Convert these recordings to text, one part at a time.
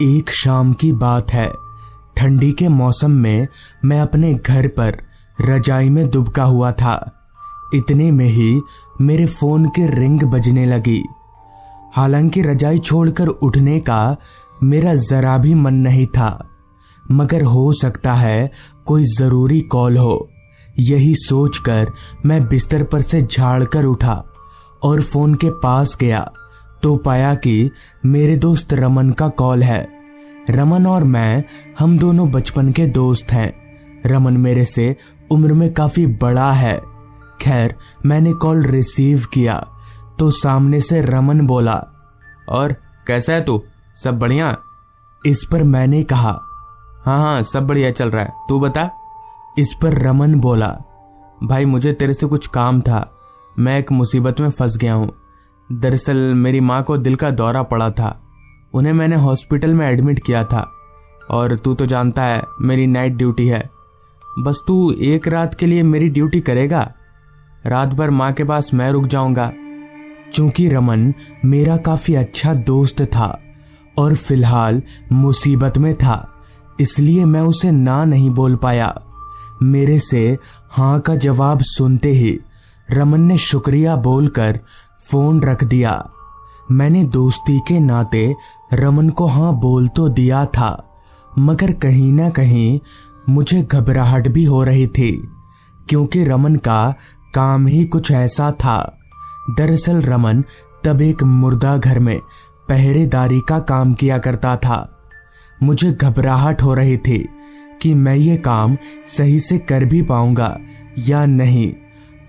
एक शाम की बात है। ठंडी के मौसम में मैं अपने घर पर रजाई में दुबका हुआ था। इतने में ही मेरे फोन की रिंग बजने लगी। हालांकि रजाई छोड़कर उठने का मेरा जरा भी मन नहीं था, मगर हो सकता है कोई जरूरी कॉल हो, यही सोचकर मैं बिस्तर पर से झाड़कर उठा और फोन के पास गया तो पाया कि मेरे दोस्त रमन का कॉल है। रमन और मैं, हम दोनों बचपन के दोस्त हैं। रमन मेरे से उम्र में काफी बड़ा है। खैर, मैंने कॉल रिसीव किया तो सामने से रमन बोला, और कैसा है तू, सब बढ़िया? इस पर मैंने कहा, हाँ सब बढ़िया चल रहा है, तू बता। इस पर रमन बोला, भाई मुझे तेरे से कुछ काम था, मैं एक मुसीबत में फंस गया हूँ। दरअसल मेरी माँ को दिल का दौरा पड़ा था, उन्हें मैंने हॉस्पिटल में एडमिट किया था और तू तो जानता है मेरी नाइट ड्यूटी है। बस तू एक रात के लिए मेरी ड्यूटी करेगा, रात भर माँ के पास मैं रुक जाऊंगा। चूंकि रमन मेरा काफी अच्छा दोस्त था और फिलहाल मुसीबत में था, इसलिए मैं उसे ना नहीं बोल पाया। मेरे से हाँ का जवाब सुनते ही रमन ने शुक्रिया बोलकर फोन रख दिया। मैंने दोस्ती के नाते रमन को हाँ बोल तो दिया था, मगर कहीं ना कहीं मुझे घबराहट भी हो रही थी, क्योंकि रमन का काम ही कुछ ऐसा था। दरअसल रमन तब एक मुर्दा घर में पहरेदारी का काम किया करता था। मुझे घबराहट हो रही थी कि मैं ये काम सही से कर भी पाऊंगा या नहीं,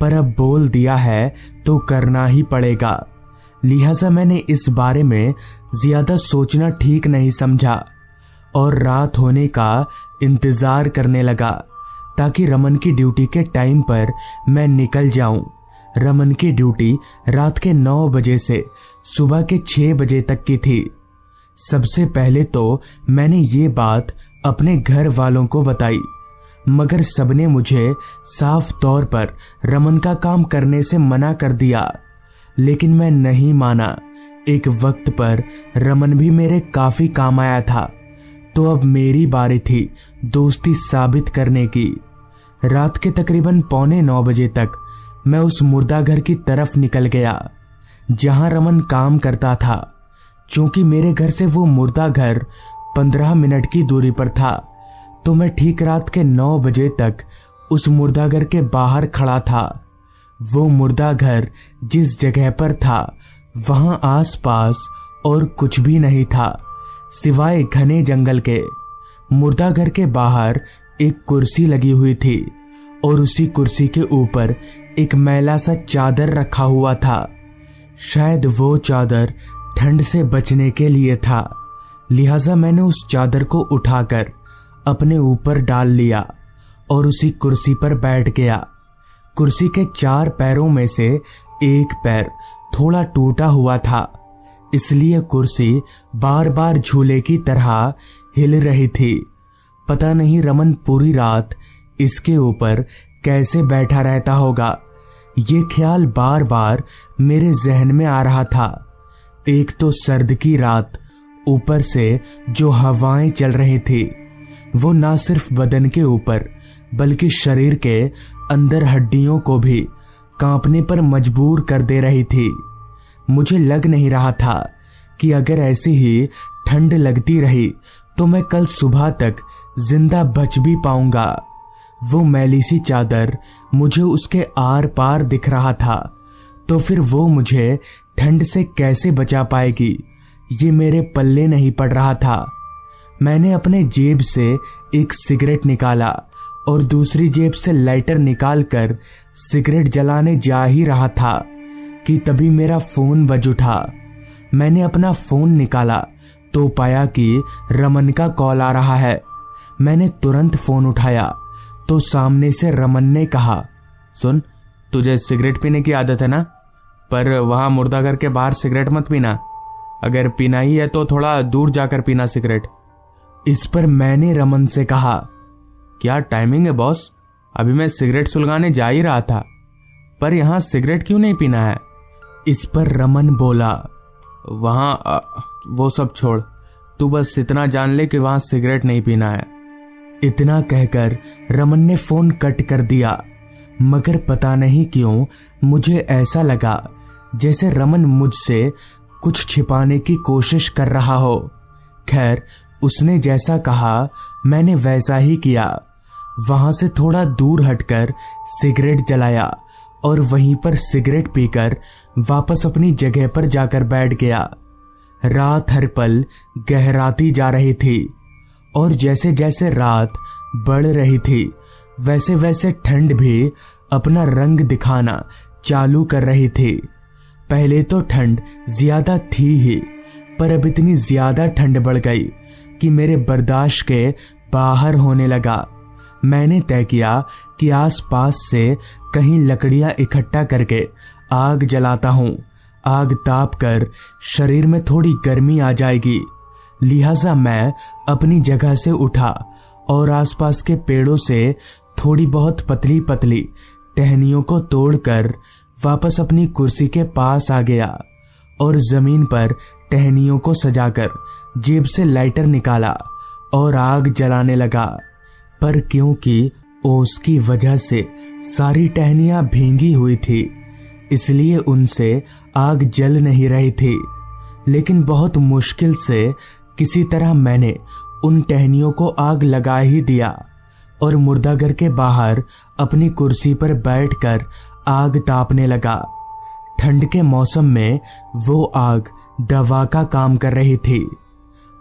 पर अब बोल दिया है तो करना ही पड़ेगा। लिहाजा मैंने इस बारे में ज्यादा सोचना ठीक नहीं समझा और रात होने का इंतजार करने लगा ताकि रमन की ड्यूटी के टाइम पर मैं निकल जाऊं। रमन की ड्यूटी रात के 9 बजे से सुबह के 6 बजे तक की थी। सबसे पहले तो मैंने ये बात अपने घर वालों को बताई, मगर सबने मुझे साफ तौर पर रमन का काम करने से मना कर दिया। लेकिन मैं नहीं माना। एक वक्त पर रमन भी मेरे काफी काम आया था, तो अब मेरी बारी थी दोस्ती साबित करने की। रात के तकरीबन 8:45 बजे तक मैं उस मुर्दा घर की तरफ निकल गया जहां रमन काम करता था। चूंकि मेरे घर से वो मुर्दा घर 15 मिनट की दूरी पर था, तो मैं ठीक रात के 9 बजे तक उस मुर्दा घर के बाहर खड़ा था। वो मुर्दा घर जिस जगह पर था वहां आसपास और कुछ भी नहीं था सिवाय घने जंगल के। मुर्दा घर के बाहर एक कुर्सी लगी हुई थी और उसी कुर्सी के ऊपर एक मैला सा चादर रखा हुआ था। शायद वो चादर ठंड से बचने के लिए था, लिहाजा मैंने उस चादर को उठाकर अपने ऊपर डाल लिया और उसी कुर्सी पर बैठ गया। कुर्सी के 4 पैरों में से एक पैर थोड़ा टूटा हुआ था, इसलिए कुर्सी बार बार झूले की तरह हिल रही थी। पता नहीं रमन पूरी रात इसके ऊपर कैसे बैठा रहता होगा। ये ख्याल बार बार मेरे जहन में आ रहा था। एक तो सर्द की रात, ऊपर से जो हवाएं चल रही थी वो ना सिर्फ बदन के ऊपर बल्कि शरीर के अंदर हड्डियों को भी कांपने पर मजबूर कर दे रही थी। मुझे लग नहीं रहा था कि अगर ऐसी ही ठंड लगती रही तो मैं कल सुबह तक जिंदा बच भी पाऊंगा। वो मैली सी चादर मुझे उसके आर पार दिख रहा था, तो फिर वो मुझे ठंड से कैसे बचा पाएगी, ये मेरे पल्ले नहीं पड़ रहा था। मैंने अपने जेब से एक सिगरेट निकाला और दूसरी जेब से लाइटर निकालकर सिगरेट जलाने जा ही रहा था कि तभी मेरा फोन बज उठा। मैंने अपना फोन निकाला तो पाया कि रमन का कॉल आ रहा है। मैंने तुरंत फोन उठाया तो सामने से रमन ने कहा, सुन, तुझे सिगरेट पीने की आदत है ना, पर वहां मुर्दा घर के बाहर सिगरेट मत पीना। अगर पीना ही है तो थोड़ा दूर जाकर पीना सिगरेट। इस पर मैंने रमन से कहा, क्या टाइमिंग है बॉस, अभी मैं सिगरेट सुलगाने जा ही रहा था, पर यहाँ सिगरेट क्यों नहीं पीना है? इस पर रमन बोला, वहां वो सब छोड़, तू बस इतना जान ले कि वहां सिगरेट नहीं पीना है। इतना कहकर रमन ने फोन कट कर दिया। मगर पता नहीं क्यों मुझे ऐसा लगा जैसे रमन मुझसे कुछ छिपाने की कोशिश कर रहा हो। खैर, उसने जैसा कहा मैंने वैसा ही किया। वहां से थोड़ा दूर हटकर सिगरेट जलाया और वहीं पर सिगरेट पीकर वापस अपनी जगह पर जाकर बैठ गया। रात हर पल गहराती जा रही थी और जैसे जैसे रात बढ़ रही थी वैसे वैसे ठंड भी अपना रंग दिखाना चालू कर रही थी। पहले तो ठंड ज्यादा थी ही, पर अब इतनी ज्यादा ठंड बढ़ गई कि मेरे बर्दाश्त के बाहर होने लगा। मैंने तय किया कि आसपास से कहीं लकड़ियां इकट्ठा करके आग जलाता हूं। आग ताप कर शरीर में थोड़ी गर्मी आ जाएगी। लिहाजा मैं अपनी जगह से उठा और आसपास के पेड़ों से थोड़ी बहुत पतली पतली टहनियों को तोड़कर वापस अपनी कुर्सी के पास आ गया और जमीन पर टहनियों को सजाकर जेब से लाइटर निकाला और आग जलाने लगा। पर क्योंकि ओस की वजह से सारी टहनियां भींगी हुई थी, इसलिए उनसे आग जल नहीं रही थी। लेकिन बहुत मुश्किल से किसी तरह मैंने उन टहनियों को आग लगा ही दिया और मुर्दाघर के बाहर अपनी कुर्सी पर बैठकर आग तापने लगा। ठंड के मौसम में वो आग दवा का काम कर रही थी।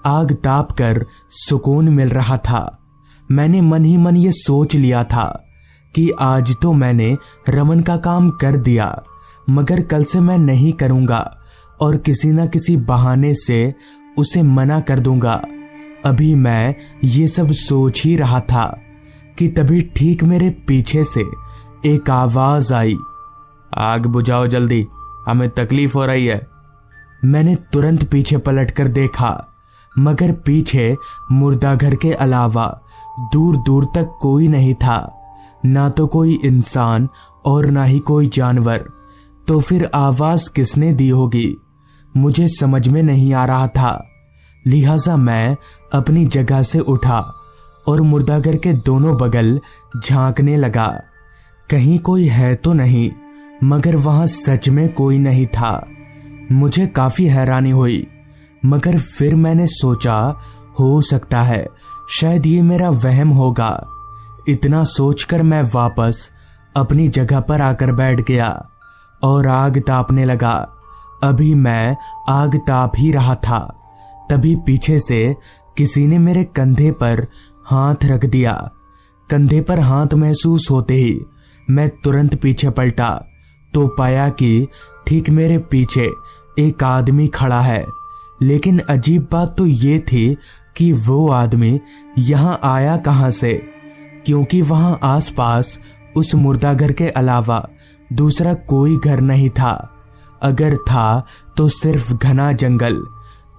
आग ताप कर सुकून मिल रहा था। मैंने मन ही मन ये सोच लिया था कि आज तो मैंने रमन का काम कर दिया, मगर कल से मैं नहीं करूंगा और किसी न किसी बहाने से उसे मना कर दूंगा। अभी मैं ये सब सोच ही रहा था कि तभी ठीक मेरे पीछे से एक आवाज आई, आग बुझाओ जल्दी, हमें तकलीफ हो रही है। मैंने तुरंत पीछे पलटकर देखा, मगर पीछे मुर्दाघर के अलावा दूर दूर तक कोई नहीं था, ना तो कोई इंसान और ना ही कोई जानवर। तो फिर आवाज किसने दी होगी, मुझे समझ में नहीं आ रहा था। लिहाजा मैं अपनी जगह से उठा और मुर्दाघर के दोनों बगल झांकने लगा। कहीं कोई है तो नहीं, मगर वहां सच में कोई नहीं था। मुझे काफी हैरानी हुई, मगर फिर मैंने सोचा हो सकता है शायद ये मेरा वहम होगा। इतना सोचकर मैं वापस अपनी जगह पर आकर बैठ गया और आग तापने लगा। अभी मैं आग ताप ही रहा था, तभी पीछे से किसी ने मेरे कंधे पर हाथ रख दिया। कंधे पर हाथ महसूस होते ही मैं तुरंत पीछे पलटा तो पाया कि ठीक मेरे पीछे एक आदमी खड़ा है। लेकिन अजीब बात तो ये थी कि वो आदमी यहाँ आया कहाँ से, क्योंकि वहां आसपास उस मुर्दाघर के अलावा दूसरा कोई घर नहीं था। अगर था तो सिर्फ घना जंगल।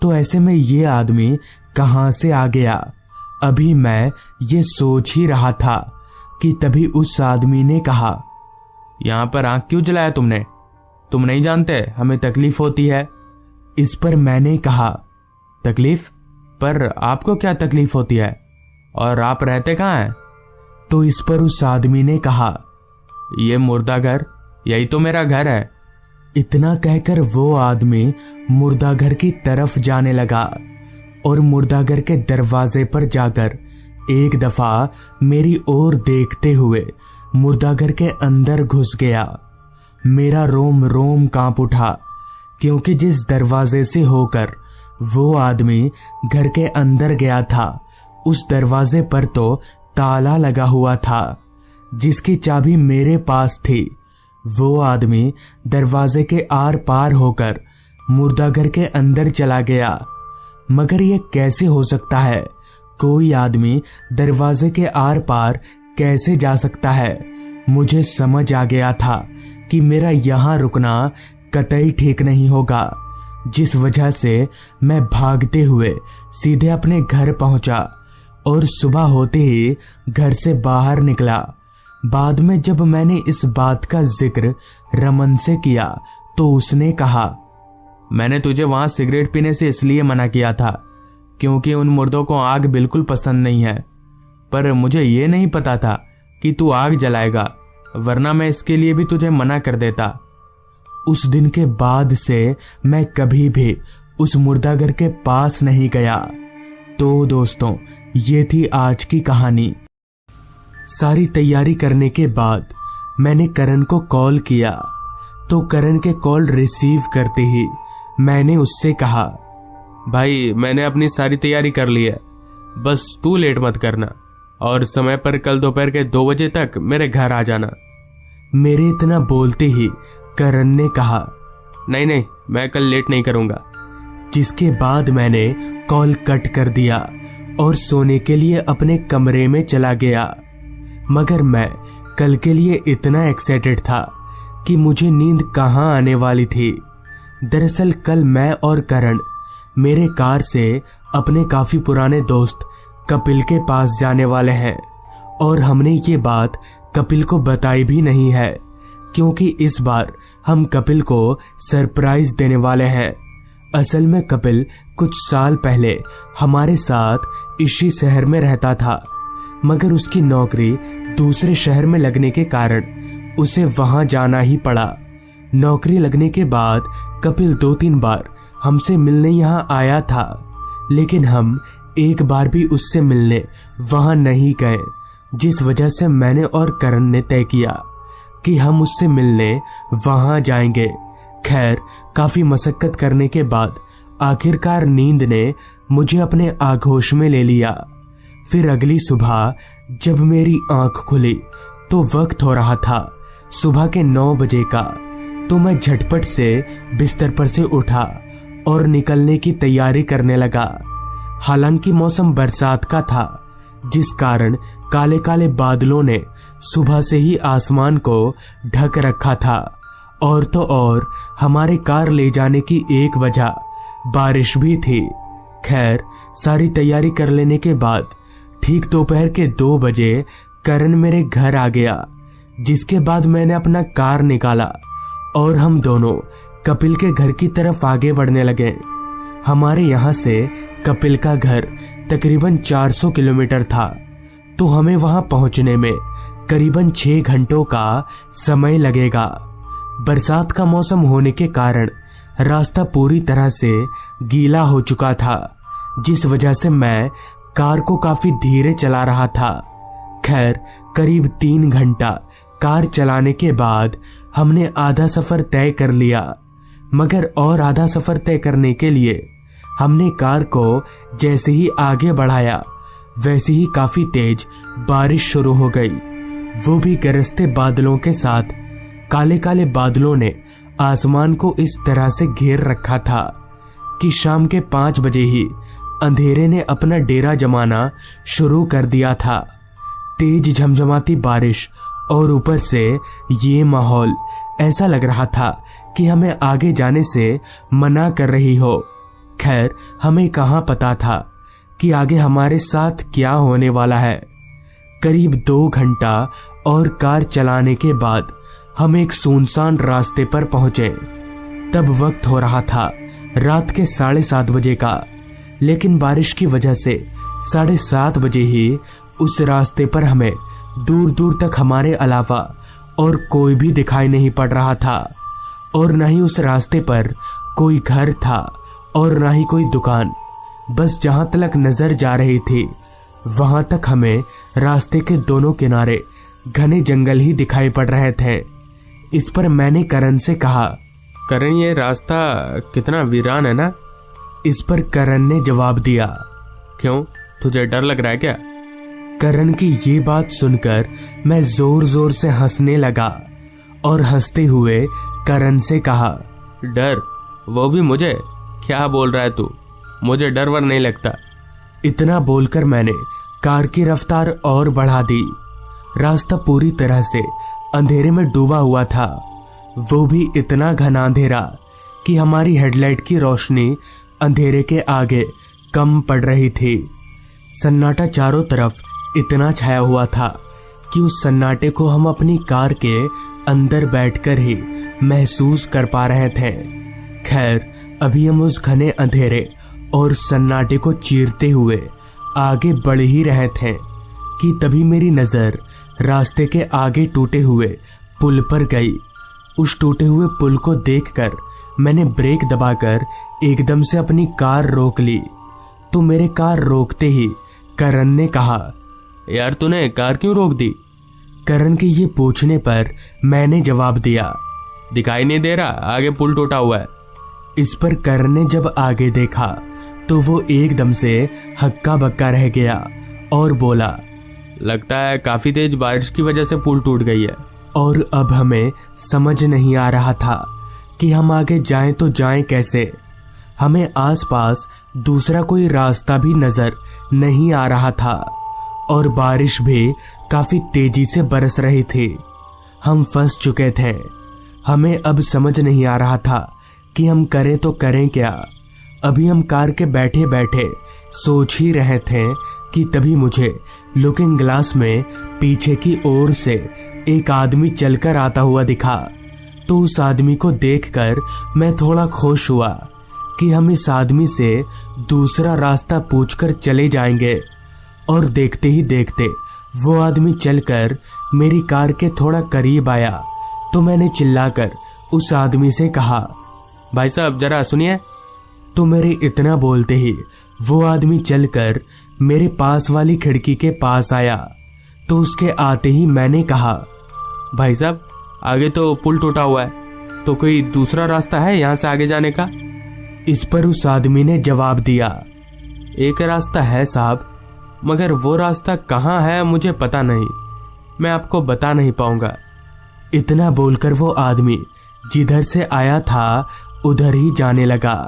तो ऐसे में ये आदमी कहाँ से आ गया? अभी मैं ये सोच ही रहा था कि तभी उस आदमी ने कहा, यहाँ पर आंख क्यों जलाया तुमने? तुम नहीं जानते हमें तकलीफ होती है। इस पर मैंने कहा, तकलीफ? पर आपको क्या तकलीफ होती है और आप रहते कहाँ हैं? तो इस पर उस आदमी ने कहा, ये मुर्दाघर, यही तो मेरा घर है। इतना कहकर वो आदमी मुर्दाघर की तरफ जाने लगा और मुर्दाघर के दरवाजे पर जाकर एक दफा मेरी ओर देखते हुए मुर्दाघर के अंदर घुस गया। मेरा रोम रोम कांप उठा, क्योंकि जिस दरवाजे से होकर वो आदमी घर के अंदर गया था उस दरवाजे पर तो ताला लगा हुआ था, जिसकी चाबी मेरे पास थी। वो आदमी दरवाजे के आर पार होकर मुर्दाघर के अंदर चला गया। मगर यह कैसे हो सकता है? कोई आदमी दरवाजे के आर पार कैसे जा सकता है? मुझे समझ आ गया था कि मेरा यहाँ रुकना कतई ठीक नहीं होगा, जिस वजह से मैं भागते हुए सीधे अपने घर पहुंचा और सुबह होते ही घर से बाहर निकला। बाद में जब मैंने इस बात का जिक्र रमन से किया तो उसने कहा, मैंने तुझे वहां सिगरेट पीने से इसलिए मना किया था क्योंकि उन मुर्दों को आग बिल्कुल पसंद नहीं है। पर मुझे ये नहीं पता था कि तू आग जलाएगा, वरना मैं इसके लिए भी तुझे मना कर देता। उस दिन के बाद से मैं कभी भी उस मुर्दाघर के पास नहीं गया। तो दोस्तों, ये थी आज की कहानी। सारी तैयारी करने के बाद मैंने करण को कॉल किया, तो करण के कॉल रिसीव करते ही मैंने उससे कहा, भाई मैंने अपनी सारी तैयारी कर ली है, बस तू लेट मत करना और समय पर कल दोपहर के 2 बजे तक मेरे घर आ जाना। मेरे इतना बोलते ही करण ने कहा, नहीं नहीं, मैं कल लेट नहीं करूंगा। जिसके बाद मैंने कॉल कट कर दिया और सोने के लिए अपने कमरे में चला गया। मगर मैं कल के लिए इतना एक्साइटेड था कि मुझे नींद कहाँ आने वाली थी। दरअसल कल मैं और करण मेरे कार से अपने काफी पुराने दोस्त कपिल के पास जाने वाले हैं, और हमने ये बात कपिल को बताई भी नहीं है, क्योंकि इस बार हम कपिल को सरप्राइज देने वाले हैं। असल में कपिल कुछ साल पहले हमारे साथ इसी शहर में रहता था, मगर उसकी नौकरी दूसरे शहर में लगने के कारण उसे वहां जाना ही पड़ा। नौकरी लगने के बाद कपिल 2-3 बार हमसे मिलने यहाँ आया था, लेकिन हम एक बार भी उससे मिलने वहां नहीं गए, जिस वजह से मैंने और करण ने तय किया कि हम उससे मिलने वहां जाएंगे। खैर, काफी मशक्कत करने के बाद आखिरकार नींद ने मुझे अपने आगोश में ले लिया। फिर अगली सुबह जब मेरी आंख खुली तो वक्त हो रहा था सुबह के 9 बजे का। तो मैं झटपट से बिस्तर पर से उठा और निकलने की तैयारी करने लगा। हालांकि मौसम बरसात का था, जिस कारण काले काले बादलों ने सुबह से ही आसमान को ढक रखा था। और तो और हमारे कार ले जाने की एक वजह बारिश भी थी। खैर, सारी तैयारी कर लेने के बाद ठीक दोपहर के 2 बजे करण मेरे घर आ गया, जिसके बाद मैंने अपना कार निकाला और हम दोनों कपिल के घर की तरफ आगे बढ़ने लगे। हमारे यहाँ से कपिल का घर तकरीबन 400 किलोमीटर था, तो हमें वहां पहुंचने में करीबन 6 घंटों का समय लगेगा। बरसात का मौसम होने के कारण रास्ता पूरी तरह से गीला हो चुका था, जिस वजह से मैं कार को काफी धीरे चला रहा था। खैर, करीब 3 घंटा कार चलाने के बाद हमने आधा सफर तय कर लिया, मगर और आधा सफर तय करने के लिए हमने कार को जैसे ही आगे बढ़ाया वैसे ही काफी तेज बारिश शुरू हो गई, वो भी गरजते बादलों के साथ। काले काले बादलों ने आसमान को इस तरह से घेर रखा था कि शाम के 5 बजे ही अंधेरे ने अपना डेरा जमाना शुरू कर दिया था। तेज झमझमाती बारिश और ऊपर से ये माहौल ऐसा लग रहा था कि हमें आगे जाने से मना कर रही हो। खैर, हमें कहाँ पता था कि आगे हमारे साथ क्या होने वाला है। करीब 2 घंटा और कार चलाने के बाद हम एक सुनसान रास्ते पर पहुंचे। तब वक्त हो रहा था रात के 7:30 बजे का, लेकिन बारिश की वजह से 7:30 बजे ही उस रास्ते पर हमें दूर दूर तक हमारे अलावा और कोई भी दिखाई नहीं पड़ रहा था, और न ही उस रास्ते पर कोई घर था और न ही कोई दुकान। बस जहां तक नजर जा रही थी वहां तक हमें रास्ते के दोनों किनारे घने जंगल ही दिखाई पड़ रहे थे। इस पर मैंने करण से कहा, करण, ये रास्ता कितना वीरान है ना। इस पर करण ने जवाब दिया, क्यों, तुझे डर लग रहा है क्या? करण की ये बात सुनकर मैं जोर जोर से हंसने लगा और हंसते हुए करण से कहा, डर? वो भी मुझे? क्या बोल रहा है तू? मुझे डर वर नहीं लगता। इतना बोलकर मैंने कार की रफ्तार और बढ़ा दी। रास्ता पूरी तरह से अंधेरे में डूबा हुआ था, वो भी इतना घना अंधेरा कि हमारी हेडलाइट की रोशनी अंधेरे के आगे कम पड़ रही थी। सन्नाटा चारों तरफ इतना छाया हुआ था कि उस सन्नाटे को हम अपनी कार के अंदर बैठकर ही महसूस कर पा रहे थे। खैर, अभी हम उस घने अंधेरे और सन्नाटे को चीरते हुए आगे बढ़ ही रहे थे कि तभी मेरी नजर रास्ते के आगे टूटे हुए पुल पर गई। उस टूटे हुए पुल को देखकर मैंने ब्रेक दबाकर एकदम से अपनी कार रोक ली। तो मेरे कार रोकते ही करण ने कहा, यार तूने कार क्यों रोक दी? करण के ये पूछने पर मैंने जवाब दिया, दिखाई नहीं दे रहा आगे पुल टूटा हुआ है। इस पर करण ने जब आगे देखा तो वो एकदम से हक्का बक्का रह गया और बोला, लगता है काफी तेज बारिश की वजह से पुल टूट गई है। और अब हमें समझ नहीं आ रहा था कि हम आगे जाएं तो जाएं कैसे। हमें आसपास दूसरा कोई रास्ता भी नजर नहीं आ रहा था और बारिश भी काफी तेजी से बरस रही थी। हम फंस चुके थे। हमें अब समझ नहीं आ रहा था कि हम करें तो करें क्या। अभी हम कार के बैठे बैठे सोच ही रहे थे कि तभी मुझे लुकिंग ग्लास में पीछे की ओर से एक आदमी चलकर आता हुआ दिखा। तो उस आदमी को देखकर मैं थोड़ा खुश हुआ कि हम इस आदमी से दूसरा रास्ता पूछकर चले जाएंगे। और देखते ही देखते वो आदमी चलकर मेरी कार के थोड़ा करीब आया तो मैंने चिल्लाकर उस आदमी से कहा, भाई साहब जरा सुनिए। तो मेरे इतना बोलते ही वो आदमी चलकर मेरे पास वाली खिड़की के पास आया। तो उसके आते ही मैंने कहा, भाई साहब आगे तो पुल टूटा हुआ है, तो कोई दूसरा रास्ता है यहाँ से आगे जाने का? इस पर उस आदमी ने जवाब दिया, एक रास्ता है साहब, मगर वो रास्ता कहाँ है मुझे पता नहीं, मैं आपको बता नहीं पाऊंगा। इतना बोलकर वो आदमी जिधर से आया था उधर ही जाने लगा।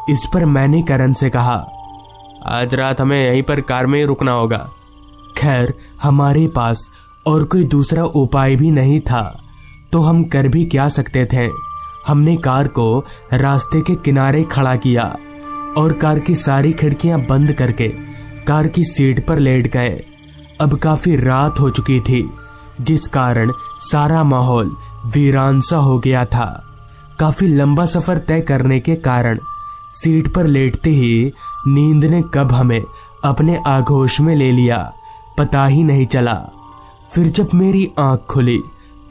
इस पर मैंने करण से कहा, आज रात हमें यहीं पर कार में ही रुकना होगा। खैर हमारे पास और कोई दूसरा उपाय भी नहीं था, तो हम कर भी क्या सकते थे। हमने कार को रास्ते के किनारे खड़ा किया और कार की सारी खिड़कियां बंद करके कार की सीट पर लेट गए। अब काफी रात हो चुकी थी, जिस कारण सारा माहौल वीरान सा हो गया था। काफी लंबा सफर तय करने के कारण सीट पर लेटते ही नींद ने कब हमें अपने आगोश में ले लिया पता ही नहीं चला। फिर जब मेरी आंख खुली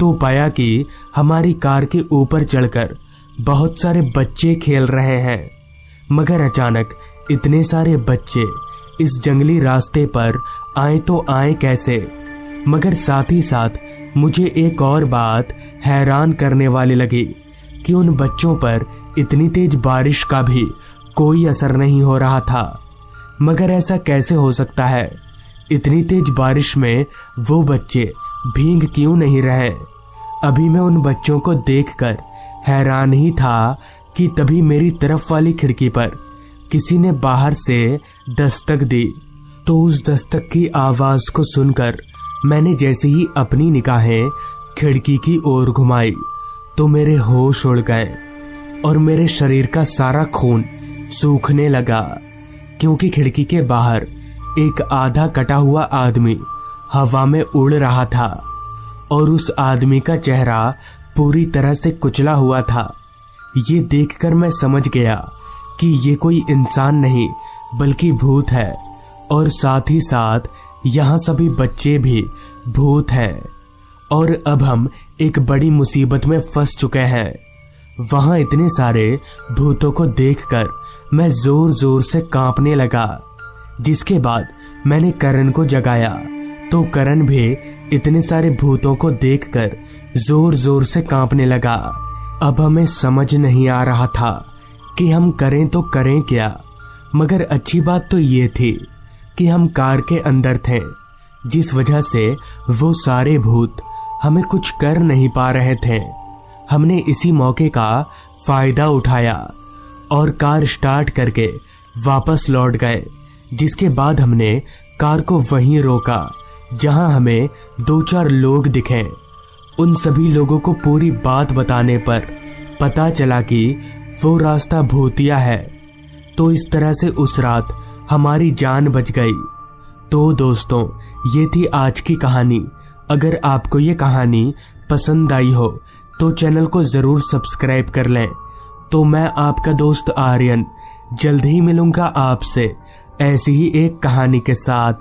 तो पाया कि हमारी कार के ऊपर चढ़कर बहुत सारे बच्चे खेल रहे हैं। मगर अचानक इतने सारे बच्चे इस जंगली रास्ते पर आए तो आए कैसे। मगर साथ ही साथ मुझे एक और बात हैरान करने वाली लगी कि उन बच्चों पर इतनी तेज बारिश का भी कोई असर नहीं हो रहा था। मगर ऐसा कैसे हो सकता है? इतनी तेज बारिश में वो बच्चे भीग क्यों नहीं रहे? अभी मैं उन बच्चों को देखकर हैरान ही था कि तभी मेरी तरफ वाली खिड़की पर किसी ने बाहर से दस्तक दी। तो उस दस्तक की आवाज को सुनकर मैंने जैसे ही अपनी निगाहें खिड़की की ओर घुमाई तो मेरे होश उड़ गए और मेरे शरीर का सारा खून सूखने लगा, क्योंकि खिड़की के बाहर एक आधा कटा हुआ आदमी हवा में उड़ रहा था और उस आदमी का चेहरा पूरी तरह से कुचला हुआ था। ये देखकर मैं समझ गया कि ये कोई इंसान नहीं बल्कि भूत है, और साथ ही साथ यहाँ सभी बच्चे भी भूत हैं। और अब हम एक बड़ी मुसीबत में फंस चुके हैं। वहां इतने सारे भूतों को देखकर मैं जोर जोर से कांपने लगा, जिसके बाद मैंने करण को जगाया तो करण भी इतने सारे भूतों को देखकर जोर जोर से कांपने लगा। अब हमें समझ नहीं आ रहा था कि हम करें तो करें क्या। मगर अच्छी बात तो ये थी कि हम कार के अंदर थे, जिस वजह से वो सारे भूत हमें कुछ कर नहीं पा रहे थे। हमने इसी मौके का फायदा उठाया और कार स्टार्ट करके वापस लौट गए, जिसके बाद हमने कार को वहीं रोका जहां हमें 2-4 लोग दिखे। उन सभी लोगों को पूरी बात बताने पर पता चला कि वो रास्ता भूतिया है। तो इस तरह से उस रात हमारी जान बच गई। तो दोस्तों, ये थी आज की कहानी। अगर आपको ये कहानी पसंद आई हो तो चैनल को ज़रूर सब्सक्राइब कर लें। तो मैं आपका दोस्त आर्यन जल्द ही मिलूंगा आपसे ऐसी ही एक कहानी के साथ।